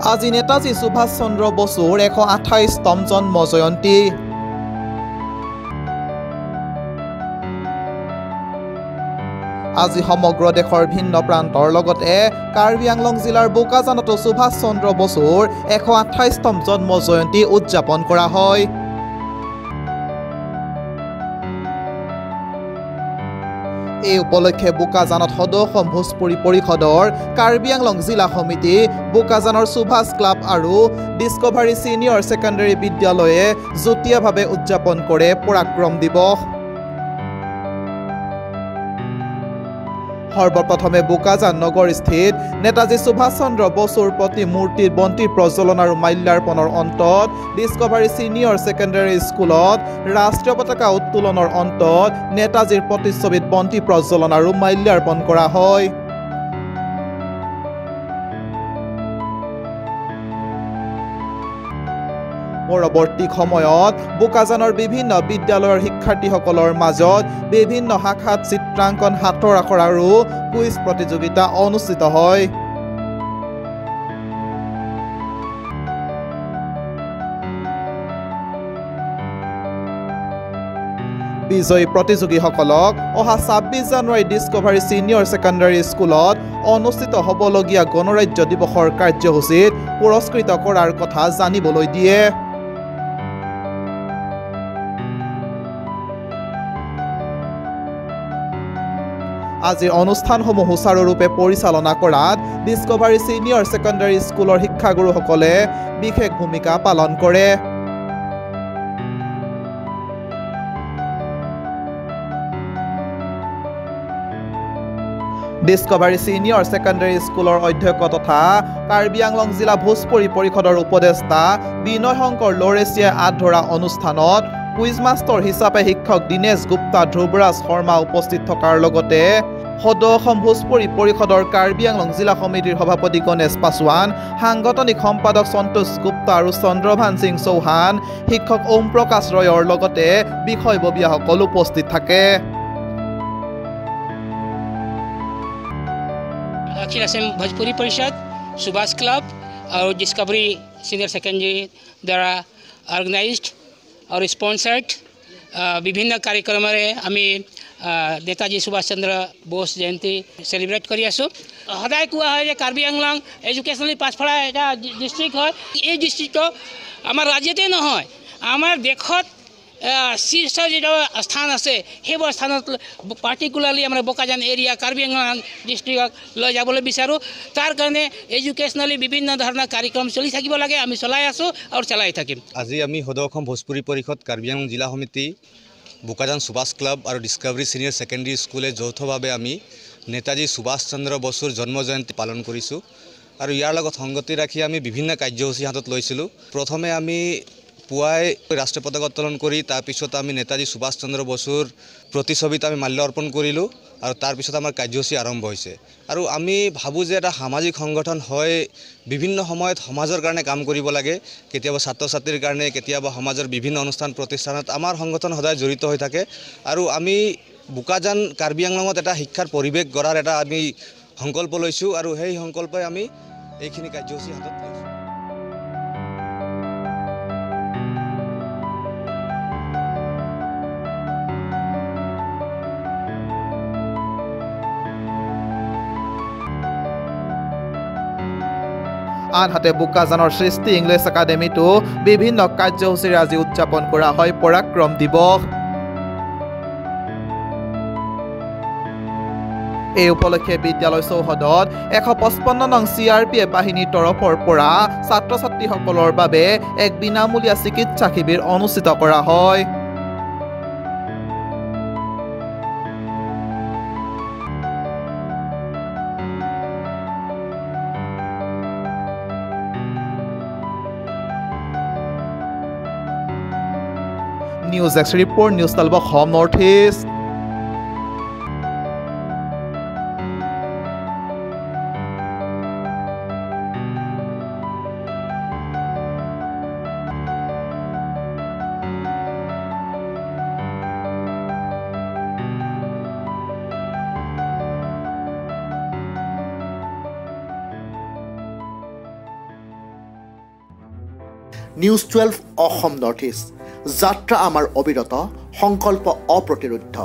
আজি নেতাজী সুভাষ চন্দ্ৰ বসুৰ 128তম জন্ম জয়ন্তী। আজি সমগ্ৰ দেশৰ ভিন্ন প্ৰান্তৰ লগতে কাৰ্বি আংলং জিলাৰ বোকাজানতো সুভাষ চন্দ্ৰ বসুৰ 128তম জন্ম জয়ন্তী উদযাপন কৰা হয়। এই উপলক্ষে বোকাজানত সদৌ অসম ভোজপুৰী পৰিষদৰ কাৰ্বি আংলং জিলা সমিতি, বোকাজানৰ সুভাষ ক্লাব আৰু ডিস্কভাৰী ছিনিয়ৰ ছেকেণ্ডাৰী বিদ্যালয়ে যুটীয়াভাৱে উদযাপন কৰে পৰাক্ৰম দিৱস। সৰ্বপ্ৰথমে বোকাজান নগৰস্থিত নেতাজী সুভাষ চন্দ্ৰ বসুৰ প্ৰতিমূৰ্তিত বন্তি প্ৰজ্বলন আৰু মাল্যাৰ্পণৰ অন্তত ডিস্কভাৰী ছিনিয়ৰ ছেকেণ্ডাৰী স্কুলত ৰাষ্ট্ৰীয় পতাকা উত্তোলনৰ অন্তত নেতাজীৰ প্ৰতিচ্ছবিত বন্তি প্ৰজ্বলন আৰু মাল্যাৰ্পণ কৰা হয়। পৰৱৰ্তী সময়ত বোকাজানৰ বিভিন্ন বিদ্যালয়ৰ শিক্ষাৰ্থীসকলৰ মাজত বিভিন্ন শাখাত চিত্ৰাংকন, হাতৰ আখৰ আৰু কুইজ প্ৰতিযোগিতা অনুষ্ঠিত হয়। বিজয়ী প্ৰতিযোগীসকলক অহা 26 জানুৱাৰী ডিস্কভাৰী ছিনিয়ৰ ছেকেণ্ডাৰী স্কুলত অনুষ্ঠিত হ'বলগীয়া গণৰাজ্য দিৱসৰ কাৰ্যসূচীত পুৰস্কৃত কৰাৰ কথা জানিবলৈ দিয়ে। আজিৰ অনুষ্ঠানসমূহ সুচাৰুৰূপে পৰিচালনা কৰাত ডিস্কভাৰী ছিনিয়ৰ ছেকেণ্ডাৰী স্কুলৰ শিক্ষাগুৰুসকলে বিশেষ ভূমিকা পালন কৰে। ডিস্কভাৰী ছিনিয়ৰ ছেকেণ্ডাৰী স্কুলৰ অধ্যক্ষ তথা কাৰ্বি আংলং জিলা ভোজপুৰী পৰিষদৰ উপদেষ্টা বিনয় শংকৰ লৰেছিয়াই আঁত ধৰা অনুষ্ঠানত কুইজ মাষ্টৰ হিচাপে শিক্ষক দীনেশ গুপ্তা, ধ্ৰুৱৰাজ শৰ্মা উপস্থিত থকাৰ লগতে সদৌ অসম ভোজপুৰী পৰিষদৰ কাৰ্বি আংলং জিলা সমিতিৰ সভাপতি গণেশ পাছোৱান, সাংগঠনিক সম্পাদক সন্তোষ গুপ্তা আৰু চন্দ্ৰভান সিং চৌহান, শিক্ষক ওম প্ৰকাশ ৰয়ৰ লগতে বিষয়ববীয়াসকল উপস্থিত থাকে। अखिल असम भोजपुरी परिषद, सुभाष क्लब और डिस्कवरी सीनियर सेकेंडरी द्वारा ऑर्गेनाइज्ड और स्पॉन्सर्ड विभिन्न कार्यक्रम आमी नेताजी सुभाष चंद्र बोस जयंती सेलिब्रेट करि आसो। सदाय कोआ है कार्बी आंगलং एजुकेशनली पासफला এটা डिस्ट्रिक्ट है। ये डिस्ट्रिक्ट आमार राज्यते নহয়, आमार देशत शीर्ष जो स्थान আছে সেইবোৰ স্থানত পাৰ্টিকুলাৰলি আমাৰ বোকাজান এৰিয়া কাৰ্বি আংলং ডিষ্ট্ৰিক্টক লৈ যাবলৈ বিচাৰোঁ। তাৰ কাৰণে এডুকেশ্যনেলি বিভিন্ন ধৰণৰ কাৰ্যক্ৰম চলি থাকিব লাগে, আমি চলাই আছোঁ আৰু চলাই থাকিম। আজি আমি সদৌ অসম ভোজপুৰী পৰিষদ, কাৰ্বি আংলং জিলা সমিতি, বোকাজান সুভাষ ক্লাব আৰু ডিস্কভাৰী ছিনিয়ৰ ছেকেণ্ডাৰী স্কুলে যৌথভাৱে আমি নেতাজী সুভাষ চন্দ্ৰ বসুৰ জন্ম জয়ন্তী পালন কৰিছোঁ আৰু ইয়াৰ লগত সংগতি ৰাখি আমি বিভিন্ন কাৰ্যসূচী হাতত লৈছিলোঁ। প্ৰথমে আমি পুৱাই ৰাষ্ট্ৰীয় পতাকা উত্তোলন কৰি তাৰপিছত আমি নেতাজী সুভাষ চন্দ্ৰ বসুৰ প্ৰতিচ্ছবিত আমি মাল্য অৰ্পণ কৰিলোঁ আৰু তাৰপিছত আমাৰ কাৰ্যসূচী আৰম্ভ হৈছে। আৰু আমি ভাবোঁ যে এটা সামাজিক সংগঠন হয় বিভিন্ন সময়ত সমাজৰ কাৰণে কাম কৰিব লাগে, কেতিয়াবা ছাত্ৰ ছাত্ৰীৰ কাৰণে, কেতিয়াবা সমাজৰ বিভিন্ন অনুষ্ঠান প্ৰতিষ্ঠানত আমাৰ সংগঠন সদায় জড়িত হৈ থাকে। আৰু আমি বোকাজান কাৰ্বি আংলঙত এটা শিক্ষাৰ পৰিৱেশ গঢ়াৰ এটা আমি সংকল্প লৈছোঁ আৰু সেই সংকল্পই আমি এইখিনি কাৰ্যসূচী হাতত লৈছোঁ। আনহাতে বোকাজানৰ সৃষ্টি ইংলিছ একাডেমীতো বিভিন্ন কাৰ্যসূচীৰে আজি উদযাপন কৰা হয় পৰাক্ৰম দিৱস। এই উপলক্ষে বিদ্যালয় চৌহদত 155 নং CRPF বাহিনীৰ তৰফৰ পৰা ছাত্ৰ ছাত্ৰীসকলৰ বাবে এক বিনামূলীয়া চিকিৎসা শিবিৰ অনুষ্ঠিত কৰা হয়। News X report, News Talbot Home Northeast. News 12 Assam north east যাত্ৰা আমাৰ অবিৰত সংকল্প অপ্ৰতিৰোধ্য